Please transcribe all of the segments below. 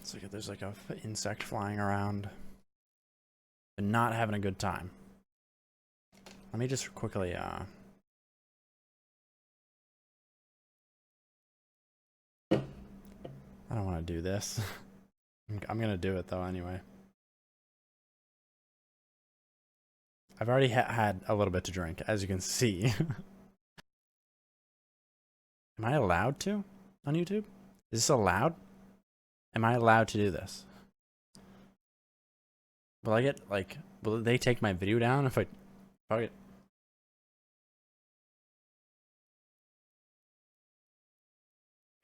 It's like there's like a insect flying around. But not having a good time. Let me just quickly I don't want to do this. I'm gonna do it though anyway. I've already had a little bit to drink, as you can see. Am I allowed to on YouTube? Is this allowed? Am I allowed to do this? Will I get like? Will they take my video down if I? Fuck it.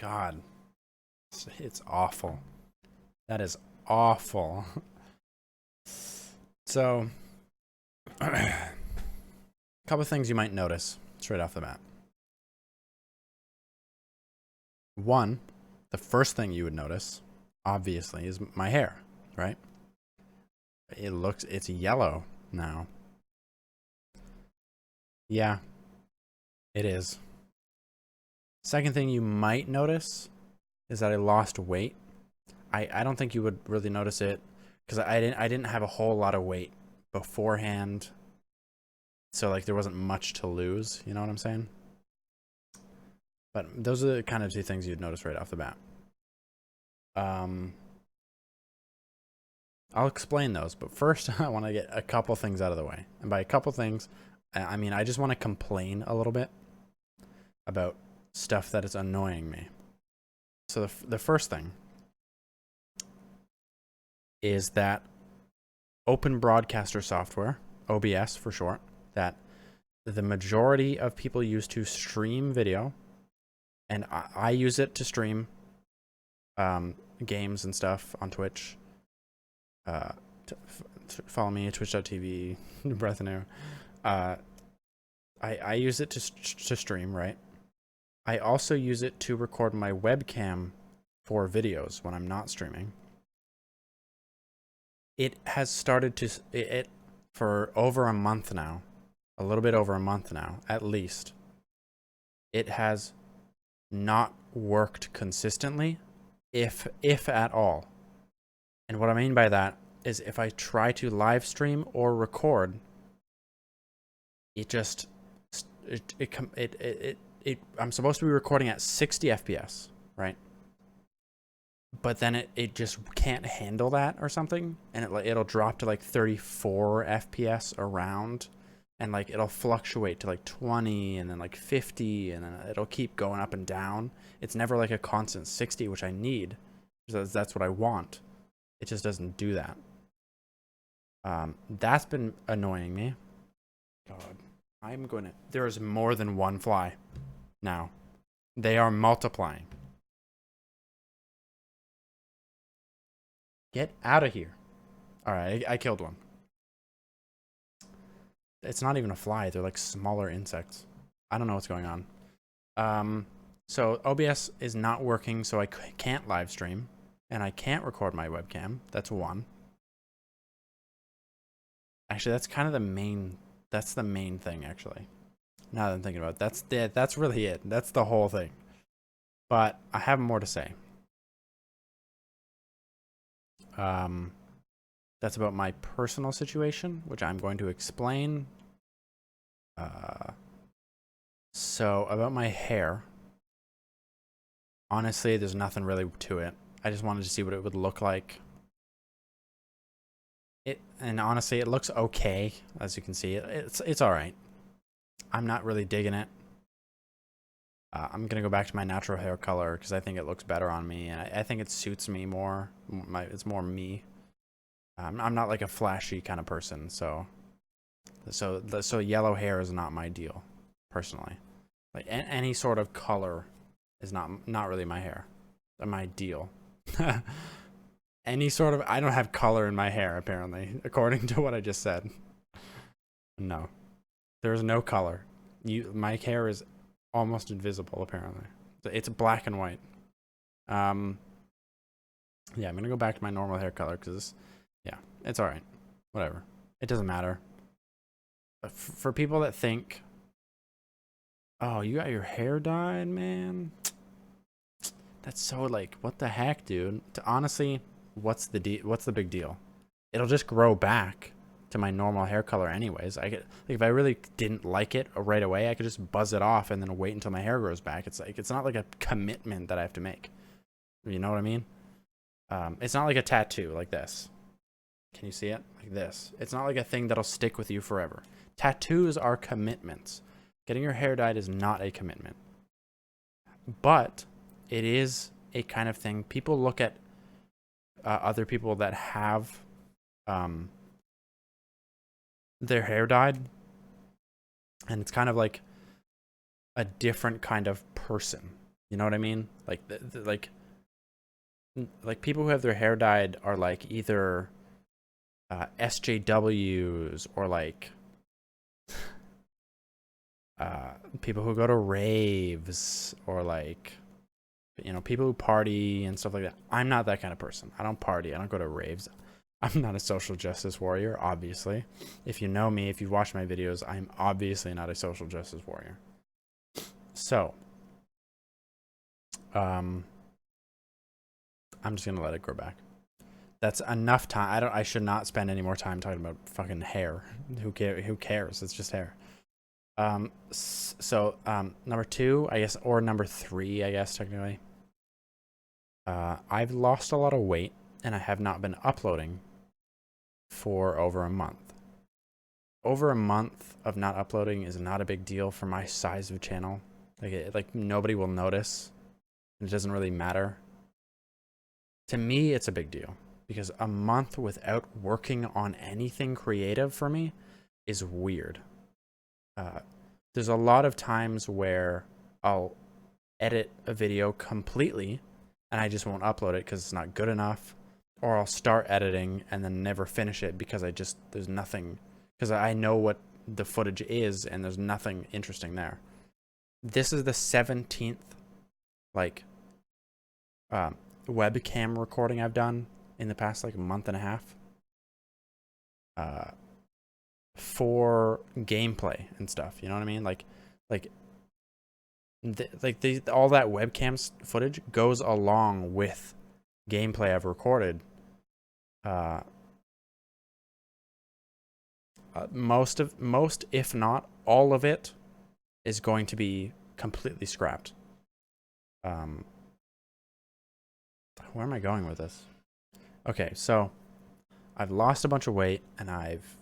God, it's awful. That is awful. So, a couple of things you might notice straight off the bat. One, the first thing you would notice, obviously, is my hair, right? It's yellow now. Yeah, it is. Second thing you might notice is that I lost weight. I don't think you would really notice it because I didn't have a whole lot of weight beforehand. So like there wasn't much to lose, you know what I'm saying? But those are the kind of two things you'd notice right off the bat. I'll explain those, but first I want to get a couple things out of the way. And by a couple things, I mean I just want to complain a little bit about stuff that is annoying me. So the first thing is that open broadcaster software, OBS for short, that the majority of people use to stream video, and I use it to stream games and stuff on Twitch. Follow me at twitch.tv, brethnew. I use it to stream, right? I also use it to record my webcam for videos when I'm not streaming. It has started to, for over a month now, a little bit over a month now, at least. It has not worked consistently, if at all. And what I mean by that is if I try to live stream or record, it just, I'm supposed to be recording at 60 FPS, right? But then it just can't handle that or something, and it'll drop to like 34 FPS around, and like it'll fluctuate to like 20 and then like 50, and then it'll keep going up and down. It's never like a constant 60, which I need, because that's what I want. It just doesn't do that. That's been annoying me. God, I'm going to... There is more than one fly now. They are multiplying. Get out of here. All right, I killed one. It's not even a fly. They're like smaller insects. I don't know what's going on. So OBS is not working, so I can't live stream, and I can't record my webcam. That's one. Actually, that's kind of the main... That's the main thing, actually. Now that I'm thinking about it, that's really it. That's the whole thing. But I have more to say. That's about my personal situation, which I'm going to explain. So about my hair. Honestly, there's nothing really to it. I just wanted to see what it would look like. And honestly, it looks okay, as you can see. It's all right. I'm not really digging it. I'm gonna go back to my natural hair color because I think it looks better on me, and I think it suits me more. It's more me. I'm not like a flashy kind of person, so yellow hair is not my deal, personally. Like any sort of color is not really my hair, my deal. Any sort of... I don't have color in my hair, apparently, according to what I just said. No. There's no color. My hair is almost invisible, apparently. It's black and white. Yeah, I'm gonna go back to my normal hair color, because, yeah, it's alright. Whatever. It doesn't matter. For people that think, oh, you got your hair dyed, man? That's so like, what the heck, dude? Honestly, what's the big deal? It'll just grow back to my normal hair color anyways. I could, like, if I really didn't like it right away, I could just buzz it off and then wait until my hair grows back. It's like, it's not like a commitment that I have to make. You know what I mean? It's not like a tattoo like this. Can you see it? Like this. It's not like a thing that'll stick with you forever. Tattoos are commitments. Getting your hair dyed is not a commitment. But it is a kind of thing. People look at other people that have their hair dyed, and it's kind of like a different kind of person. You know what I mean? Like, like people who have their hair dyed are like either SJWs or like people who go to raves or like, you know, people who party and stuff like that. I'm not that kind of person. I don't party. I don't go to raves. I'm not a social justice warrior, obviously. If you know me, if you've watched my videos, I'm obviously not a social justice warrior. So, I'm just gonna let it grow back. That's enough time. I should not spend any more time talking about fucking hair. Who cares? It's just hair. Number 2, I guess, or number 3, I guess, technically. I've lost a lot of weight and I have not been uploading for over a month. Over a month of not uploading is not a big deal for my size of channel. Like nobody will notice. It doesn't really matter. To me, it's a big deal because a month without working on anything creative for me is weird. There's a lot of times where I'll edit a video completely and I just won't upload it because it's not good enough, or I'll start editing and then never finish it because there's nothing, because I know what the footage is and there's nothing interesting there. This is the 17th like webcam recording I've done in the past like month and a half for gameplay and stuff. You know what I mean? All that webcam footage goes along with gameplay I've recorded. Most, if not all of it, is going to be completely scrapped. Where am I going with this? Okay, so I've lost a bunch of weight and I've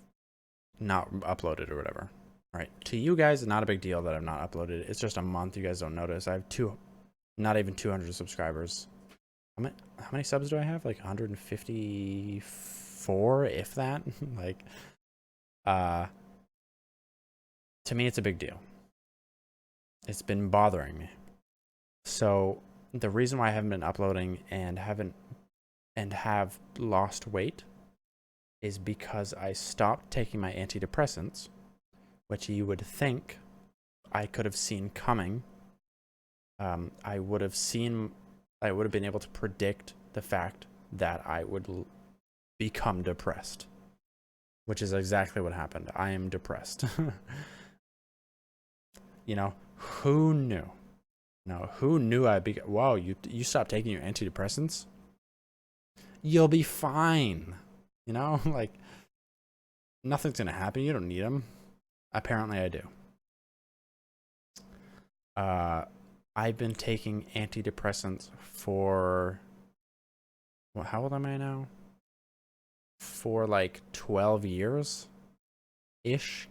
not uploaded or whatever. All right, to you guys, it's not a big deal that I've not uploaded. It's just a month. You guys don't notice. I have not even 200 subscribers. How many subs do I have? Like 154, if that. Like, to me, it's a big deal. It's been bothering me. So the reason why I haven't been uploading and have lost weight is because I stopped taking my antidepressants, which you would think I could have seen coming. I would have been able to predict the fact that I would become depressed, which is exactly what happened. I am depressed. You know, who knew? No, who knew I'd be? Whoa, you stopped taking your antidepressants? You'll be fine. You know, like nothing's gonna happen. You don't need them. Apparently, I do. I've been taking antidepressants for, well, how old am I now? For like 12 years ish,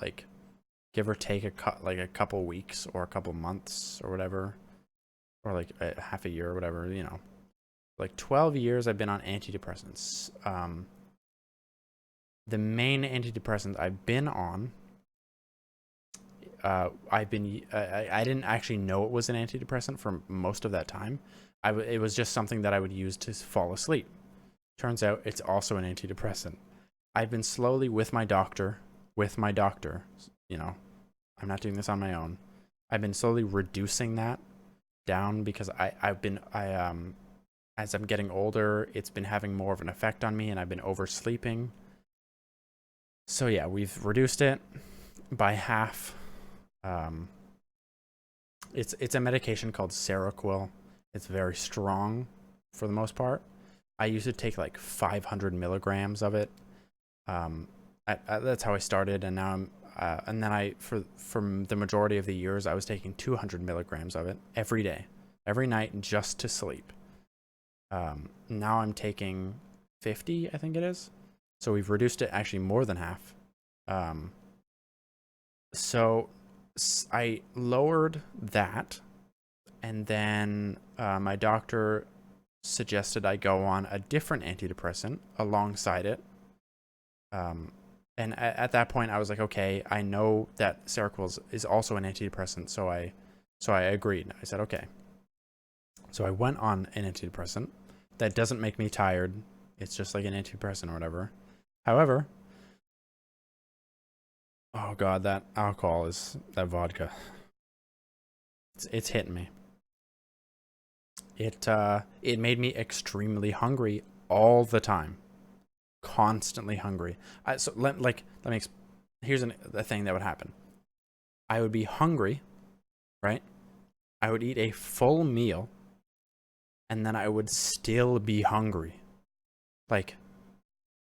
like give or take a couple weeks or a couple months or whatever, or like a half a year or whatever, you know. Like 12 years I've been on antidepressants. The main antidepressant I've been on, I didn't actually know it was an antidepressant for most of that time. It was just something that I would use to fall asleep. Turns out it's also an antidepressant. I've been slowly with my doctor, you know, I'm not doing this on my own. I've been slowly reducing that down because as I'm getting older, it's been having more of an effect on me and I've been oversleeping. So yeah, we've reduced it by half. It's a medication called Seroquel. It's very strong for the most part. I used to take like 500 milligrams of it. Um, that's how I started, and now and then from the majority of the years, I was taking 200 milligrams of it every day, every night, just to sleep. Now I'm taking 50, I think it is. So we've reduced it actually more than half. Um, so I lowered that, and then my doctor suggested I go on a different antidepressant alongside it. And at that point, I was like, okay, I know that Seroquel is also an antidepressant, so I agreed. I said, okay. So I went on an antidepressant that doesn't make me tired. It's just like an antidepressant or whatever. However, oh god, that vodka. It's hitting me. It made me extremely hungry all the time, constantly hungry. Here's the thing that would happen. I would be hungry, right? I would eat a full meal, and then I would still be hungry, like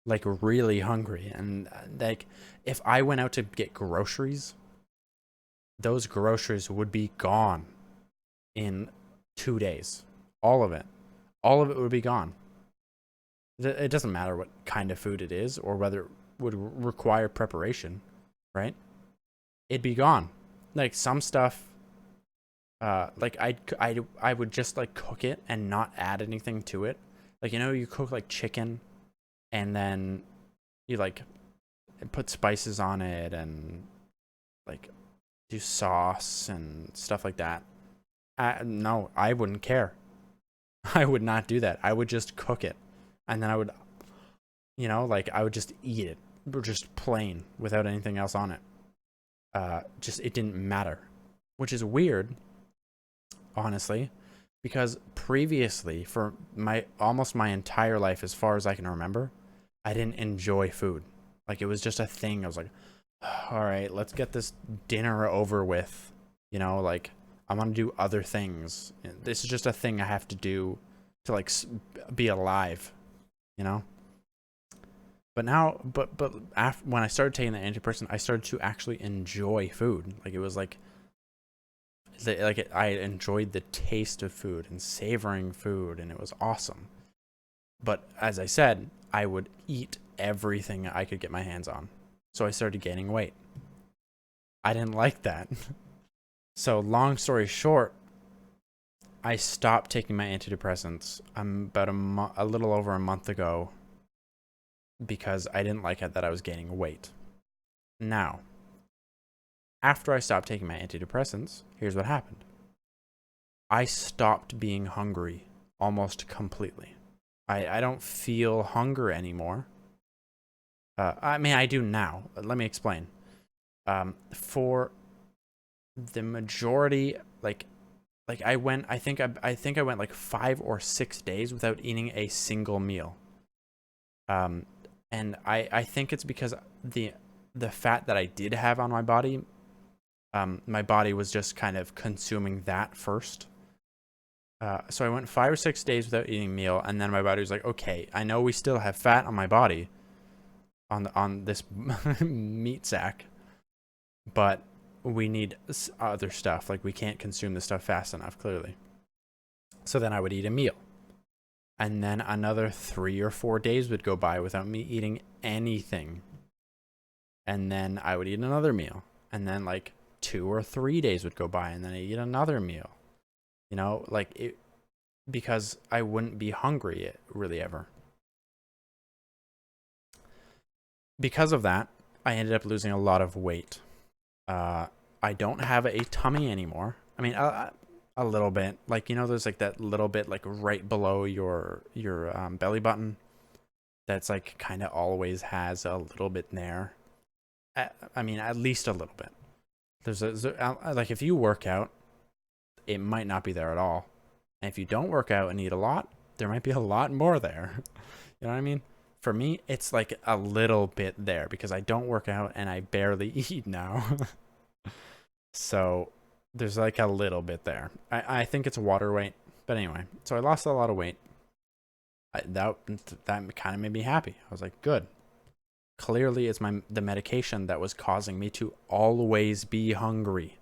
really hungry. And like, if I went out to get groceries, those groceries would be gone in 2 days. All of it would be gone. It doesn't matter what kind of food it is or whether it would require preparation, right? It'd be gone. Like some stuff, like I would just like cook it and not add anything to it. Like, you know, you cook like chicken and then you like put spices on it and like do sauce and stuff like that. No, I wouldn't care. I would not do that. I would just cook it. And then I would, like I would just eat it, just plain without anything else on it. It didn't matter, which is weird, honestly, because previously, for almost my entire life, as far as I can remember, I didn't enjoy food. Like, it was just a thing. I was like, all right, let's get this dinner over with. Like, I want to do other things. This is just a thing I have to do to like be alive. But now, when I started taking the antidepressant, I started to actually enjoy food. Like, it was like I enjoyed the taste of food and savoring food, and it was awesome. But as I said, I would eat everything I could get my hands on. So I started gaining weight. I didn't like that. So long story short, I stopped taking my antidepressants about a little over a month ago because I didn't like it that I was gaining weight. Now, after I stopped taking my antidepressants, here's what happened. I stopped being hungry almost completely. I don't feel hunger anymore. I mean, I do now. Let me explain. For the majority, I think I went like 5 or 6 days without eating a single meal. And I think it's because the fat that I did have on my body was just kind of consuming that first. So I went 5 or 6 days without eating a meal, and then my body was like, okay, I know we still have fat on my body, on this meat sack, but we need other stuff. Like, we can't consume this stuff fast enough, clearly. So then I would eat a meal. And then another 3 or 4 days would go by without me eating anything. And then I would eat another meal. And then like 2 or 3 days would go by, and then I eat another meal. Because I wouldn't be hungry really ever. Because of that, I ended up losing a lot of weight. I don't have a tummy anymore. I mean, a little bit. Like, there's like that little bit like right below your belly button that's like kind of always has a little bit there. I mean, at least a little bit. Like, if you work out, it might not be there at all. And if you don't work out and eat a lot, there might be a lot more there. You know what I mean? For me, it's like a little bit there because I don't work out and I barely eat now. So there's like a little bit there. I think it's water weight. But anyway, so I lost a lot of weight. That kind of made me happy. I was like, good. Clearly, it's the medication that was causing me to always be hungry.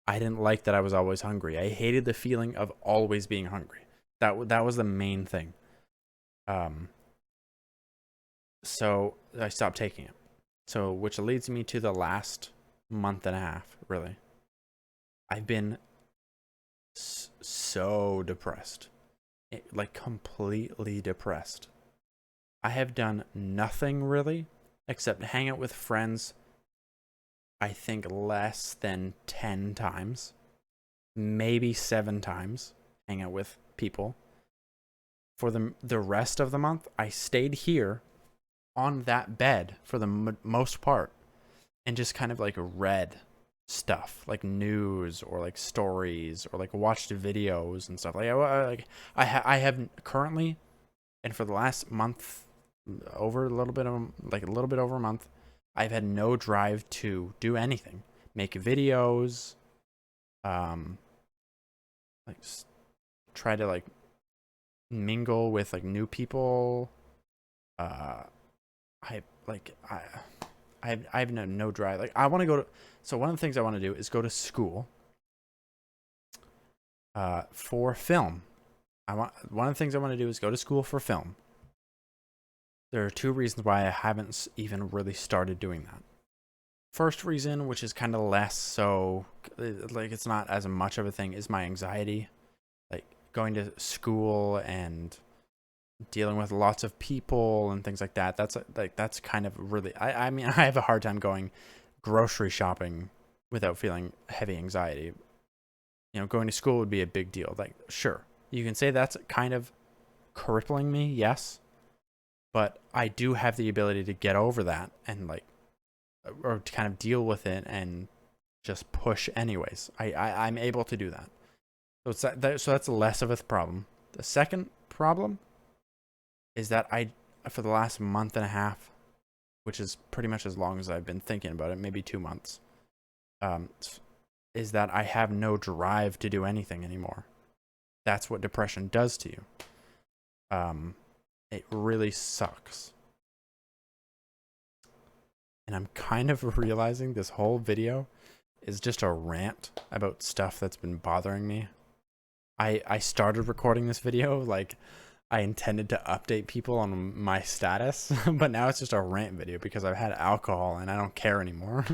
I didn't like that I was always hungry. I hated the feeling of always being hungry. That was the main thing. So I stopped taking it. So, which leads me to the last month and a half, really. I've been so depressed. Like completely depressed. I have done nothing really except hang out with friends, I think less than 10 times, maybe 7 times, hang out with people. For the rest of the month, I stayed here on that bed for the most part and just kind of like read stuff like news or like stories or like watched videos and stuff I have currently, and for the last month, over a little bit over a month, I've had no drive to do anything, make videos, like try to like mingle with like new people. I have no drive. Like I want to go to. So one of the things I want to do is go to school. For film. One of the things I want to do is go to school for film. There are 2 reasons why I haven't even really started doing that. First reason, which is kind of less so, like it's not as much of a thing, is my anxiety. Like going to school and dealing with lots of people and things like that. That's kind of really, I mean, I have a hard time going grocery shopping without feeling heavy anxiety. You know, going to school would be a big deal. Like, sure, you can say that's kind of crippling me, yes, but I do have the ability to get over that and like, or to kind of deal with it and just push anyways. I'm able to do that. So that's less of a problem. The second problem is that for the last month and a half, which is pretty much as long as I've been thinking about it, maybe 2 months, is that I have no drive to do anything anymore. That's what depression does to you. It really sucks. And I'm kind of realizing this whole video is just a rant about stuff that's been bothering me. I started recording this video like I intended to update people on my status, but now it's just a rant video because I've had alcohol and I don't care anymore.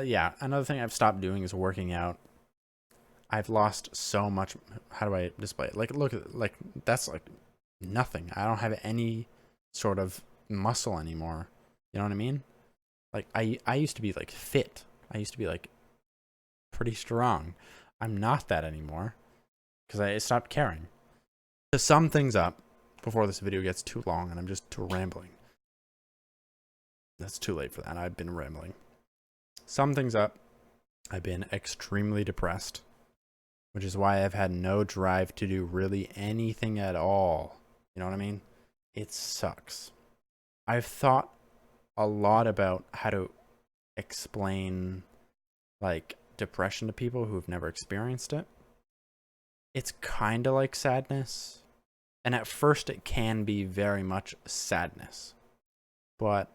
Yeah, another thing I've stopped doing is working out. I've lost so much. How do I display it? Like, look at, like, that's like nothing. I don't have any sort of muscle anymore. You know what I mean? Like, I used to be like fit. I used to be like pretty strong. I'm not that anymore because I stopped caring. To sum things up before this video gets too long and I'm just too rambling. That's too late for that. I've been rambling. Sum things up. I've been extremely depressed, which is why I've had no drive to do really anything at all. You know what I mean? It sucks. I've thought a lot about how to explain like depression to people who've never experienced it. It's kind of like sadness. And at first it can be very much sadness. But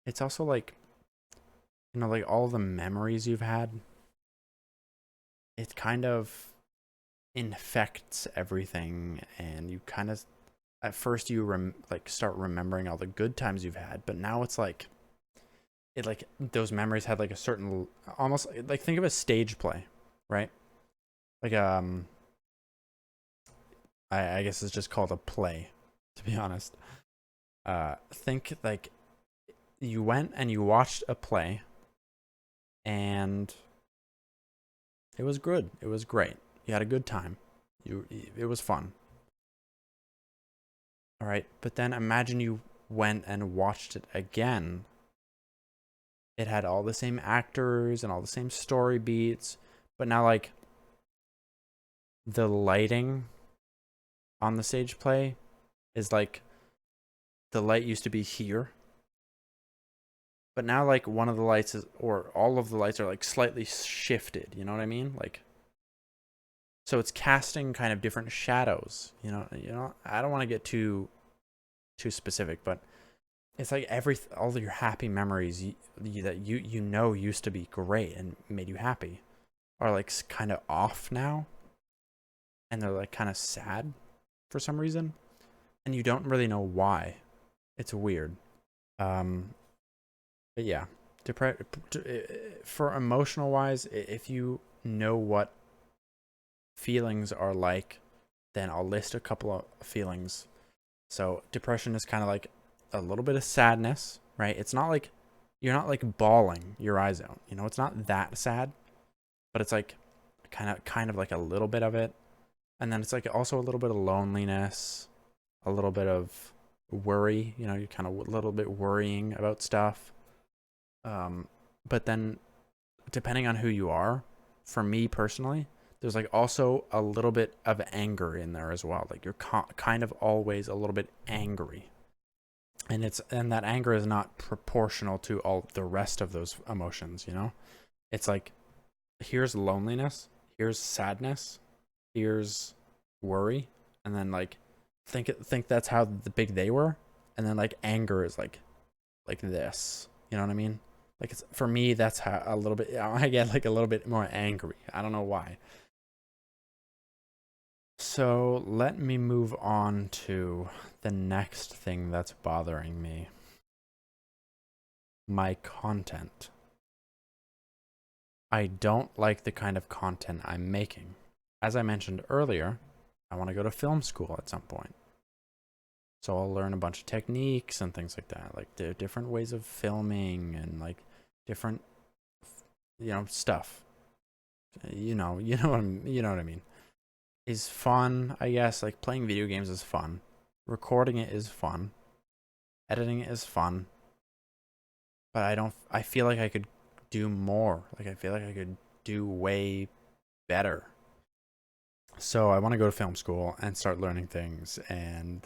it's also like, you know, like all the memories you've had. It kind of infects everything, and you kind of, at first you like start remembering all the good times you've had, but now it's like, it like those memories had like a certain, almost like, think of a stage play, right? Like I guess it's just called a play, to be honest. Think like you went and you watched a play, and it was good. It was great. You had a good time. It was fun. All right, but then imagine you went and watched it again. It had all the same actors and all the same story beats, but now like the lighting on the stage play is like the light used to be here, but now like one of the lights is, or all of the lights are like slightly shifted. You know what I mean? Like So it's casting kind of different shadows. I don't want to get too specific, but it's like all of your happy memories that you used to be great and made you happy are like kind of off now, and they're like kind of sad for some reason, and you don't really know why. It's weird. But yeah, for emotional wise, if you know what feelings are like, then I'll list a couple of feelings. So depression is kind of like a little bit of sadness, right? It's not like you're not like bawling your eyes out. It's not that sad, but it's like kind of like a little bit of it. And then it's like also a little bit of loneliness, a little bit of worry, you're kind of a little bit worrying about stuff. But then depending on who you are, for me personally, there's like also a little bit of anger in there as well. Like you're kind of always a little bit angry. And that anger is not proportional to all the rest of those emotions, It's like here's loneliness, here's sadness, here's worry, and then like think that's how big they were, and then like anger is like this. You know what I mean? Like it's for me that's how a little bit I get like a little bit more angry. I don't know why. So let me move on to the next thing that's bothering me. My content. I don't like the kind of content I'm making. As I mentioned earlier, I want to go to film school at some point. So I'll learn a bunch of techniques and things like that, like the different ways of filming and like different, stuff. You know what I mean. Is fun, I guess. Like playing video games is fun. Recording it is fun. Editing it is fun. But I feel like I could do more. Like I feel like I could do way better. So I want to go to film school and start learning things and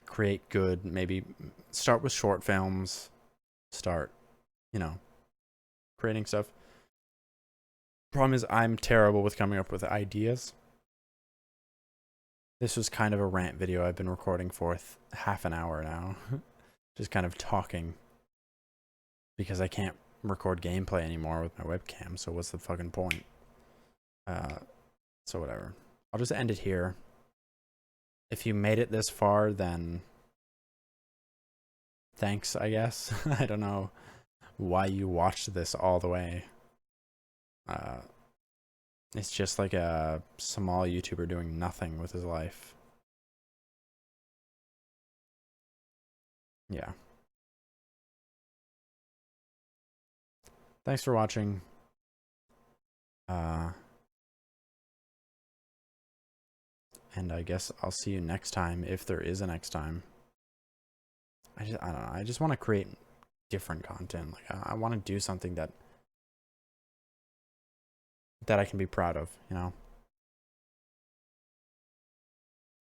create good, maybe start with short films, start, creating stuff. Problem is I'm terrible with coming up with ideas. This was kind of a rant video I've been recording for half an hour now. Just kind of talking. Because I can't record gameplay anymore with my webcam, so what's the fucking point? So whatever. I'll just end it here. If you made it this far, then thanks, I guess. I don't know why you watched this all the way. It's just like a small YouTuber doing nothing with his life. Yeah. Thanks for watching. And I guess I'll see you next time, if there is a next time. I don't know. I just want to create different content. Like I want to do something that I can be proud of,